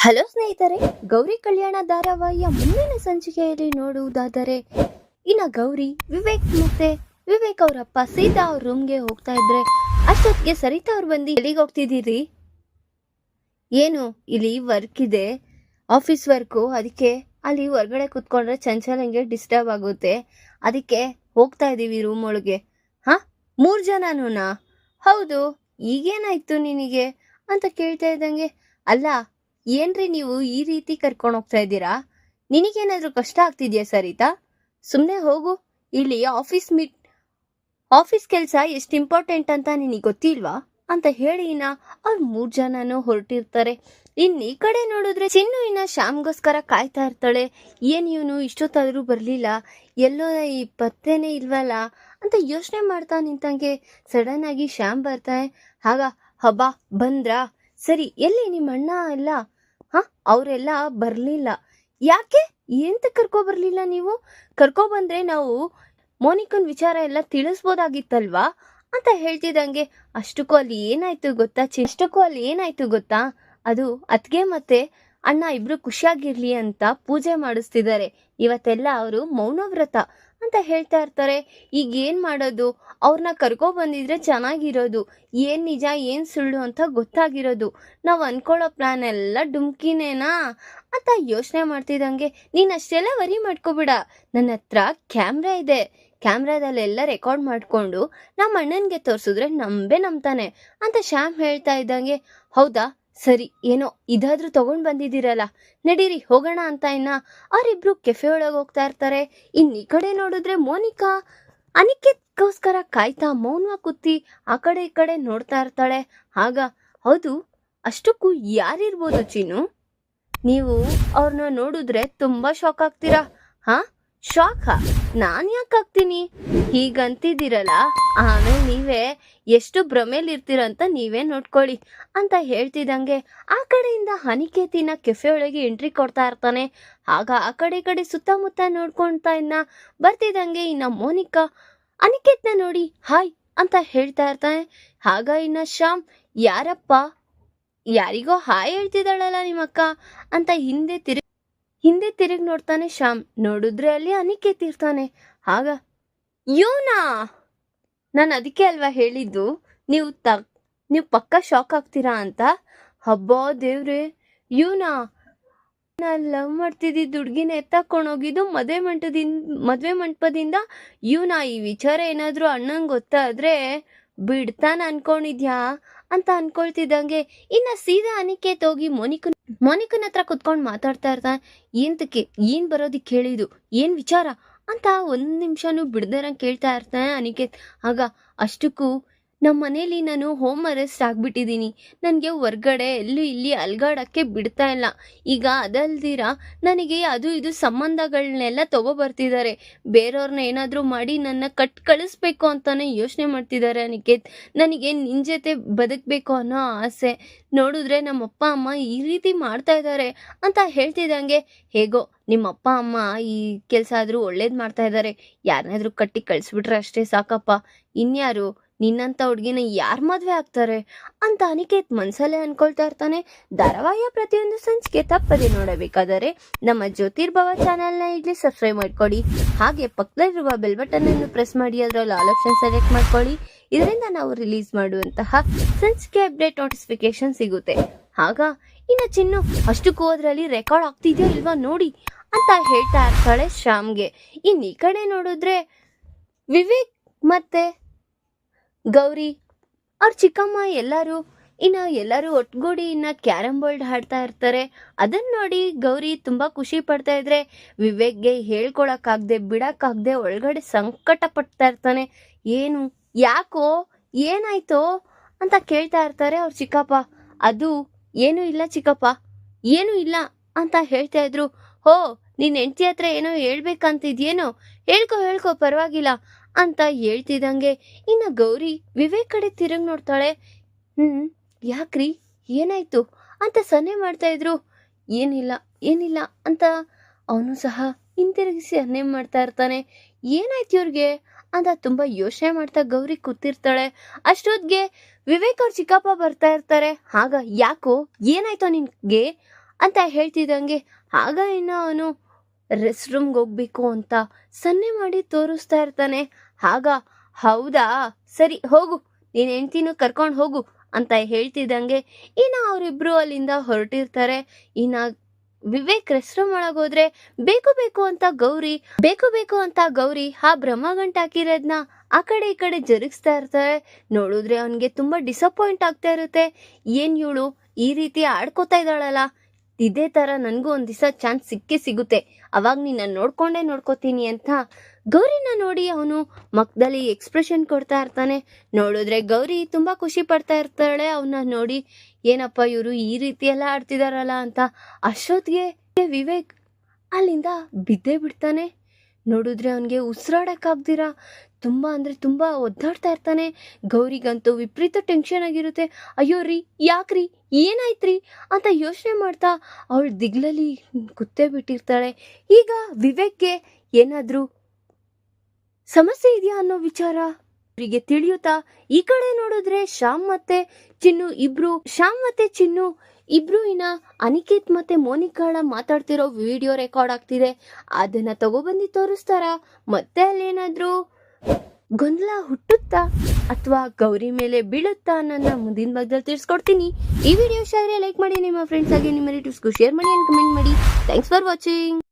Hello ಸ್ನೇಹಿತರೆ, ಗೌರಿ ಕಲ್ಯಾಣ ಧಾರಾವಾಹಿಯ ಮುಂದಿನ ಸಂಚಿಕೆಯಲ್ಲಿ ನೋಡುವುದಾದರೆ ಗೌರಿ ವಿವೇಕ್ ಅವರಪ್ಪ ಸೀತಾ ಅವ್ರ ರೂಮ್ಗೆ ಹೋಗ್ತಾ ಇದ್ರೆ ಅಷ್ಟೊತ್ತಿಗೆ ಸರಿತಾ ಅವ್ರು ಬಂದು ಎಲ್ಲಿಗೆ ಹೋಗ್ತಿದ್ದೀರಿ? ಏನು ಇಲ್ಲಿ ವರ್ಕ್ ಇದೆ, ಆಫೀಸ್ ವರ್ಕು, ಅದಕ್ಕೆ ಅಲ್ಲಿ ಹೊರಗಡೆ ಕುತ್ಕೊಂಡ್ರೆ ಚಂಚಲಂಗೆ ಡಿಸ್ಟರ್ಬ್ ಆಗುತ್ತೆ, ಅದಕ್ಕೆ ಹೋಗ್ತಾ ಇದೀವಿ ರೂಮ್ ಒಳಗೆ. 3 ಜನನೂನಾ? ಹೌದು, ಈಗೇನಾಯ್ತು ನಿನಗೆ ಅಂತ ಕೇಳ್ತಾ ಇದ್ದಂಗೆ, ಅಲ್ಲ ಏನ್ರಿ ನೀವು ಈ ರೀತಿ ಕರ್ಕೊಂಡು ಹೋಗ್ತಾ ಇದ್ದೀರಾ? ನಿನಗೇನಾದ್ರೂ ಕಷ್ಟ ಆಗ್ತಿದ್ಯಾ ಸರಿತಾ? ಸುಮ್ಮನೆ ಹೋಗು. ಇಲ್ಲಿ ಆಫೀಸ್ ಕೆಲಸ ಎಷ್ಟು ಇಂಪಾರ್ಟೆಂಟ್ ಅಂತ ನಿನಗೆ ಗೊತ್ತಿಲ್ವಾ ಅಂತ ಹೇಳಿ ಅವ್ರು 3 ಜನನೂ ಹೊರಟಿರ್ತಾರೆ. ಈ ಕಡೆ ನೋಡಿದ್ರೆ ಚಿನ್ನು ಶ್ಯಾಮ್ಗೋಸ್ಕರ ಕಾಯ್ತಾ ಇರ್ತಾಳೆ. ಏನ್ ಇವನು ಇಷ್ಟೊತ್ತಾದ್ರೂ ಬರ್ಲಿಲ್ಲ, ಎಲ್ಲೋ ಈ ಪತ್ತೇನೆ ಇಲ್ವಲ್ಲ ಅಂತ ಯೋಚನೆ ಮಾಡ್ತಾ ನಿಂತಂಗೆ ಸಡನ್ ಆಗಿ ಶ್ಯಾಮ್ ಬರ್ತಾನೆ. ಆಗ ಹಬ್ಬ ಬಂದ್ರಾ? ಸರಿ, ಎಲ್ಲಿ ನಿಮ್ಮ ಅಣ್ಣ ಎಲ್ಲ? ಅವರೆಲ್ಲ ಬರ್ಲಿಲ್ಲ. ಯಾಕೆ? ಎಂತ ಕರ್ಕೊ ಬರ್ಲಿಲ್ಲ ನೀವು? ಕರ್ಕೊ ಬಂದ್ರೆ ನಾವು ಮೋನಿಕನ್ ವಿಚಾರ ಎಲ್ಲ ತಿಳಿಸ್ಬೋದಾಗಿತ್ತಲ್ವಾ ಅಂತ ಹೇಳ್ತಿದ್ದಂಗೆ, ಅಷ್ಟಕ್ಕೂ ಅಲ್ಲಿ ಏನಾಯ್ತು ಗೊತ್ತಾ? ಅದು ಅತ್ಗೆ ಮತ್ತೆ ಅಣ್ಣ ಇಬ್ರು ಖುಷಿಯಾಗಿರ್ಲಿ ಅಂತ ಪೂಜೆ ಮಾಡಿಸ್ತಿದ್ದಾರೆ. ಇವತ್ತೆಲ್ಲ ಅವರು ಮೌನವ್ರತ ಅಂತ ಹೇಳ್ತಾ ಇರ್ತಾರೆ. ಈಗ ಏನ್ ಮಾಡೋದು? ಅವ್ರನ್ನ ಕರ್ಕೊ ಬಂದಿದ್ರೆ ಚೆನ್ನಾಗಿರೋದು, ಏನ್ ನಿಜ ಏನ್ ಸುಳ್ಳು ಅಂತ ಗೊತ್ತಾಗಿರೋದು. ನಾವ್ ಅನ್ಕೊಳ್ಳೋ ಪ್ಲಾನ್ ಎಲ್ಲ ಡುಮ್ಕಿನೇನಾ ಅಂತ ಯೋಚನೆ ಮಾಡ್ತಿದ್ದಂಗೆ, ನೀನ್ ಅಷ್ಟೆಲ್ಲ ವರಿ ಮಾಡ್ಕೋಬಿಡ, ನನ್ನ ಹತ್ರ ಕ್ಯಾಮ್ರಾ ಇದೆ, ಕ್ಯಾಮ್ರಾದಲ್ಲೆಲ್ಲ ರೆಕಾರ್ಡ್ ಮಾಡ್ಕೊಂಡು ನಮ್ಮ ಅಣ್ಣನ್ಗೆ ತೋರ್ಸಿದ್ರೆ ನಂಬ್ತಾನೆ ಅಂತ ಶ್ಯಾಮ್ ಹೇಳ್ತಾ ಇದ್ದಂಗೆ, ಹೌದಾ ಸರಿ, ಏನೋ ಇದಾದ್ರೂ ತಗೊಂಡ್ ಬಂದಿದ್ದೀರಲ್ಲ, ನಡೀರಿ ಹೋಗೋಣ ಅಂತ ಅವರಿಬ್ರು ಕೆಫೆ ಒಳಗೆ ಹೋಗ್ತಾ ಇರ್ತಾರೆ. ಈ ಕಡೆ ನೋಡಿದ್ರೆ ಮೋನಿಕಾ ಅನಿಕೇತ್ಗೋಸ್ಕರ ಕಾಯ್ತಾ ಮೌನವಾಗಿ ಕೂತಿ ಆ ಕಡೆ ಈ ಕಡೆ ನೋಡ್ತಾ ಇರ್ತಾಳೆ. ಆಗ, ಹೌದು, ಅಷ್ಟಕ್ಕೂ ಯಾರಿರ್ಬೋದು ಚಿನ್ನು? ನೀವು ಅವ್ರನ್ನ ನೋಡಿದ್ರೆ ತುಂಬಾ ಶಾಕ್ ಆಗ್ತೀರಾ. ಶಾಕ? ನಾನ್ ಯಾಕಾಗ್ತೀನಿ? ಹೀಗಂತಿದ್ದೀರಲ್ಲ, ಆಮೇಲೆ ನೀವೇ ಎಷ್ಟು ಭ್ರಮೇಲಿರ್ತೀರಂತ ನೀವೇ ನೋಡ್ಕೊಳ್ಳಿ ಅಂತ ಹೇಳ್ತಿದ್ದಂಗೆ ಆ ಕಡೆಯಿಂದ ಅನಿಕೇತಿನ ಕೆಫೆ ಒಳಗೆ ಎಂಟ್ರಿ ಕೊಡ್ತಾ ಇರ್ತಾನೆ. ಆಗ ಆ ಕಡೆ ಸುತ್ತಮುತ್ತ ನೋಡ್ಕೊಳ್ತಾ ಬರ್ತಿದ್ದಂಗೆ ಮೋನಿಕಾ ಅನಿಕೇತ್ನ ನೋಡಿ ಹಾಯ್ ಅಂತ ಹೇಳ್ತಾ ಇರ್ತಾನೆ. ಆಗ ಶ್ಯಾಮ್, ಯಾರಪ್ಪ, ಯಾರಿಗೋ ಹಾಯ್ ಹೇಳ್ತಿದ್ದಾಳಲ್ಲ ನಿಮ್ಮಕ್ಕ ಅಂತ ಹಿಂದೆ ತಿರುಗಿ ನೋಡ್ತಾನೆ. ಶ್ಯಾಮ್ ನೋಡಿದ್ರೆ ಅಲ್ಲಿ ಅನಿಕೇತ್ ಇರ್ತಾನೆ. ಆಗ, ಯೋನಾ, ನಾನು ಅದಕ್ಕೆ ಅಲ್ವಾ ಹೇಳಿದ್ದು ನೀವು ಪಕ್ಕ ಶಾಕ್ ಆಗ್ತೀರಾ ಅಂತ. ಹಬ್ಬ ದೇವ್ರೆ, ಯೋನಾ ಲವ್ ಮಾಡ್ತಿದ್ದಿದ್ದು ಹುಡ್ಗಿನ ಎತ್ತಾಕೊಂಡೋಗಿದ್ದು ಮದ್ವೆ ಮಂಟಪದಿಂದ ಇವನ ಈ ವಿಚಾರ ಏನಾದ್ರೂ ಅಣ್ಣಂಗೆ ಗೊತ್ತಾದ್ರೆ ಬಿಡ್ತಾನ ಅನ್ಕೊಂಡಿದ್ಯಾ ಅಂತ ಅನ್ಕೊಳ್ತಿದ್ದಂಗೆ ಸೀದಾ ಅನಿಕೇತ್ ಹೋಗಿ ಮೋನಿಕನ್ ಹತ್ರ ಕುತ್ಕೊಂಡು ಮಾತಾಡ್ತಾ ಇರ್ತಾನೆ. ಏನ್ ಬರೋದಿಕ್ ಹೇಳಿದು, ಏನ್ ವಿಚಾರ ಅಂತ 1 ನಿಮಿಷನೂ ಬಿಡ್ದಾರಂಗೆ ಕೇಳ್ತಾ ಇರ್ತಾನೆ ಅನಿಕೇತ್. ಆಗ, ಅಷ್ಟಕ್ಕೂ ನಮ್ಮ ಮನೇಲಿ ನಾನು ಹೋಮ್ ಅರೆಸ್ಟ್ ಆಗ್ಬಿಟ್ಟಿದ್ದೀನಿ, ನನಗೆ ಹೊರ್ಗಡೆ ಎಲ್ಲೂ ಇಲ್ಲಿ ಅಲ್ಗಾಡಕ್ಕೆ ಬಿಡ್ತಾ ಇಲ್ಲ. ಈಗ ಅದಲ್ದಿರ ನನಗೆ ಅದು ಇದು ಸಂಬಂಧಗಳನ್ನೆಲ್ಲ ತಗೋಬರ್ತಿದ್ದಾರೆ, ಬೇರೆಯವ್ರನ್ನ ಏನಾದರೂ ಮಾಡಿ ನನ್ನ ಕಳಿಸ್ಬೇಕು ಅಂತಾನೆ ಯೋಚನೆ ಮಾಡ್ತಿದ್ದಾರೆ ಅನಿಕೇತ್. ನನಗೆ ನಿನ್ನ ಜೊತೆ ಬದುಕಬೇಕು ಅನ್ನೋ ಆಸೆ. ನೋಡಿದ್ರೆ ನಮ್ಮ ಅಪ್ಪ ಅಮ್ಮ ಈ ರೀತಿ ಮಾಡ್ತಾ ಇದ್ದಾರೆ ಅಂತ ಹೇಳ್ತಿದ್ದಂಗೆ, ಹೇಗೋ ನಿಮ್ಮ ಅಪ್ಪ ಅಮ್ಮ ಈ ಕೆಲಸ ಆದರೂ ಒಳ್ಳೇದು ಮಾಡ್ತಾ ಇದ್ದಾರೆ, ಯಾರನ್ನಾದ್ರೂ ಕಟ್ಟಿ ಕಳಿಸ್ಬಿಟ್ರೆ ಅಷ್ಟೇ ಸಾಕಪ್ಪ, ಇನ್ಯಾರು ನಿನ್ನಂತ ಹುಡ್ಗಿನ ಯಾರ್ ಮದ್ವೆ ಆಗ್ತಾರೆ ಅಂತ ಅನಿಕೇತ್ ಮನ್ಸಲ್ಲೇ ಅನ್ಕೊಳ್ತಾ ಇರ್ತಾನೆ. ಧಾರಾವಾಹಿಯ ಪ್ರತಿಯೊಂದು ಸಂಚಿಕೆ ತಪ್ಪದೆ ನೋಡಬೇಕಾದರೆ ನಮ್ಮ ಜ್ಯೋತಿರ್ಭವ ಚಾನೆಲ್ನ ಈಗಲೇ ಸಬ್ಸ್ಕ್ರೈಬ್ ಮಾಡ್ಕೊಳ್ಳಿ, ಹಾಗೆ ಪಕ್ಕದಲ್ಲಿರುವ ಬೆಲ್ ಬಟನ್ ಅನ್ನು ಪ್ರೆಸ್ ಮಾಡಿ ಅದರಲ್ಲಿ ಆಲ್ ಆಪ್ಷನ್ ಸೆಲೆಕ್ಟ್ ಮಾಡ್ಕೊಳ್ಳಿ. ಇದರಿಂದ ನಾವು ರಿಲೀಸ್ ಮಾಡುವಂತಹ ಸಂಚಿಕೆ ಅಪ್ಡೇಟ್ ನೋಟಿಫಿಕೇಶನ್ ಸಿಗುತ್ತೆ. ಆಗ ಚಿನ್ನು, ಅಷ್ಟಕ್ಕೂ ಹೋದ್ರಲ್ಲಿ ರೆಕಾರ್ಡ್ ಆಗ್ತಿದ್ಯೋ ಇಲ್ವಾ ನೋಡಿ ಅಂತ ಹೇಳ್ತಾ ಇರ್ತಾಳೆ ಶ್ಯಾಮ್ಗೆ. ಈ ಕಡೆ ನೋಡಿದ್ರೆ ವಿವೇಕ್ ಮತ್ತೆ ಗೌರಿ ಅವ್ರ ಚಿಕ್ಕಮ್ಮ ಎಲ್ಲರೂ ಒಟ್ಟುಗೂಡಿ ಕ್ಯಾರಂ ಬೋರ್ಡ್ ಆಡ್ತಾ ಇರ್ತಾರೆ. ಅದನ್ನ ನೋಡಿ ಗೌರಿ ತುಂಬಾ ಖುಷಿ ಪಡ್ತಾ ಇದ್ರೆ ವಿವೇಕ್ಗೆ ಹೇಳ್ಕೊಳಕ್ಕಾಗ್ದೆ ಬಿಡಕ್ಕಾಗ್ದೆ ಒಳಗಡೆ ಸಂಕಟ ಪಡ್ತಾ ಇರ್ತಾನೆ. ಏನು, ಯಾಕೋ, ಏನಾಯ್ತೋ ಅಂತ ಕೇಳ್ತಾ ಇರ್ತಾರೆ ಅವ್ರ ಚಿಕ್ಕಪ್ಪ. ಅದು ಏನೂ ಇಲ್ಲ ಚಿಕ್ಕಪ್ಪ, ಏನೂ ಇಲ್ಲ ಅಂತ ಹೇಳ್ತಾ ಇದ್ರು. ನಿನ್ ಹೆಂಡತಿ ಹತ್ರ ಏನೋ ಹೇಳ್ಬೇಕಂತಿದ್ಯೇನೋ, ಹೇಳ್ಕೊ ಪರವಾಗಿಲ್ಲ ಅಂತ ಹೇಳ್ತಿದ್ದಂಗೆ ಗೌರಿ ವಿವೇಕ್ ಕಡೆ ತಿರುಗಿ ನೋಡ್ತಾಳೆ. ಯಾಕ್ರಿ, ಏನಾಯ್ತು ಅಂತ ಸನ್ನೆ ಮಾಡ್ತಾ ಇದ್ರು. ಏನಿಲ್ಲ ಅಂತ ಅವನು ಸಹ ಹಿಂತಿರುಗಿಸಿ ಸನ್ನೆ ಮಾಡ್ತಾ ಇರ್ತಾನೆ. ಏನಾಯ್ತು ಇವ್ರಿಗೆ ಅಂತ ತುಂಬಾ ಯೋಚನೆ ಮಾಡ್ತಾ ಗೌರಿ ಕೂತಿರ್ತಾಳೆ. ಅಷ್ಟೊತ್ತಿಗೆ ವಿವೇಕ್ ಅವ್ರ ಚಿಕ್ಕಪ್ಪ ಬರ್ತಾ ಇರ್ತಾರೆ. ಆಗ, ಯಾಕೋ, ಏನಾಯ್ತೋ ನಿನ್ಗೆ ಅಂತ ಹೇಳ್ತಿದ್ದಂಗೆ ಆಗ ಇನ್ನು ಅವನು ರೆಸ್ಟ್ ರೂಮ್ಗೆ ಹೋಗ್ಬೇಕು ಅಂತ ಸನ್ನೆ ಮಾಡಿ ತೋರಿಸ್ತಾ ಇರ್ತಾನೆ. ಆಗ ಹೌದಾ, ಸರಿ ಹೋಗು, ನೀನ್ ಹೆಂಡ್ತಿನೂ ಕರ್ಕೊಂಡು ಹೋಗು ಅಂತ ಹೇಳ್ತಿದ್ದಂಗೆ ಇನ್ನು ಅವರಿಬ್ರು ಅಲ್ಲಿಂದ ಹೊರಟಿರ್ತಾರೆ. ಇನ್ನ ವಿವೇಕ್ ರೆಸ್ಟ್ ರೂಮ್ ಒಳಗೋದ್ರೆ ಬೇಕು ಅಂತ ಗೌರಿ ಆ ಬ್ರಹ್ಮಗಂಟ ಹಾಕಿರೋದ್ನ ಆ ಕಡೆ ಈ ಕಡೆ ಜರುಗಿಸ್ತಾ ಇರ್ತಾರೆ. ನೋಡಿದ್ರೆ ಅವನ್ಗೆ ತುಂಬಾ ಡಿಸಪಾಯಿಂಟ್ ಆಗ್ತಾ ಇರುತ್ತೆ. ಏನ್ ಇವಳು ಈ ರೀತಿ ಆಡ್ಕೋತಾ ಇದ್ದಾಳಲ್ಲ, ಇದೇ ತರ ನನ್ಗೂ ಒಂದ್ ದಿವಸ ಚಾನ್ಸ್ ಸಿಗುತ್ತೆ, ಅವಾಗ ನಿನ್ನ ನೋಡ್ಕೋತೀನಿ ಅಂತ ಗೌರಿನ ನೋಡಿ ಅವನು ಮಕ್ಕದಲ್ಲಿ ಎಕ್ಸ್ಪ್ರೆಷನ್ ಕೊಡ್ತಾ ಇರ್ತಾನೆ. ನೋಡಿದ್ರೆ ಗೌರಿ ತುಂಬಾ ಖುಷಿ ಪಡ್ತಾ ಇರ್ತಾಳೆ ಅವನ್ನ ನೋಡಿ. ಏನಪ್ಪ ಇವರು ಈ ರೀತಿ ಎಲ್ಲ ಆಡ್ತಿದಾರಲ್ಲ ಅಂತ. ಅಷ್ಟೊತ್ತಿಗೆ ವಿವೇಕ್ ಅಲ್ಲಿಂದ ಬಿದ್ದೇ ಬಿಡ್ತಾನೆ. ನೋಡಿದ್ರೆ ಅವನಿಗೆ ಉಸಿರಾಡಕ್ಕಾಗ್ದಿರ ತುಂಬಾ ಒದ್ದಾಡ್ತಾ ಇರ್ತಾನೆ. ಗೌರಿಗಂತೂ ವಿಪರೀತ ಟೆನ್ಷನ್ ಆಗಿರುತ್ತೆ. ಅಯ್ಯೋ ರೀ, ಯಾಕ್ರಿ, ಏನಾಯ್ತ್ರಿ ಅಂತ ಯೋಚನೆ ಮಾಡ್ತಾ ಅವಳು ದಿಗ್ಲಲ್ಲಿ ಕುತ್ತೇ ಬಿಟ್ಟಿರ್ತಾಳೆ. ಈಗ ವಿವೇಕ್ಗೆ ಏನಾದ್ರೂ ಸಮಸ್ಯೆ ಇದೆಯಾ ಅನ್ನೋ ವಿಚಾರ ಅವರಿಗೆ ತಿಳಿಯುತ್ತಾ ಈ ಕಡೆ ನೋಡಿದ್ರೆ ಶ್ಯಾಮ್ ಮತ್ತೆ ಚಿನ್ನು ಇಬ್ರು ಇನ್ನ ಅನಿಕೇತ್ ಮತ್ತೆ ಮೋನಿಕಾಳ ಮಾತಾಡ್ತಿರೋ ವಿಡಿಯೋ ರೆಕಾರ್ಡ್ ಆಗ್ತಿದೆ. ಅದನ್ನ ತಗೊಬಂದು ತೋರಿಸ್ತಾರ. ಮತ್ತೆ ಅಲ್ಲೇನಾದ್ರೂ ಗೊಂದಲ ಹುಟ್ಟುತ್ತಾ ಅಥವಾ ಗೌರಿ ಮೇಲೆ ಬೀಳುತ್ತಾ ನನ್ನ ಮುಂದಿನ ಭಾಗದಲ್ಲಿ ತಿಳಿಸ್ಕೊಡ್ತೀನಿ. ಈ ವಿಡಿಯೋ ಇಷ್ಟ ಆದರೆ ಲೈಕ್ ಮಾಡಿ, ನಿಮ್ಮ ಫ್ರೆಂಡ್ಸ್ ಆಗಿ ನಿಮ್ಮ ರಿಲೇಟಿವ್ಸ್ಗೂ ಶೇರ್ ಮಾಡಿ ಅಂಡ್ ಕಮೆಂಟ್ ಮಾಡಿ. Thanks for watching.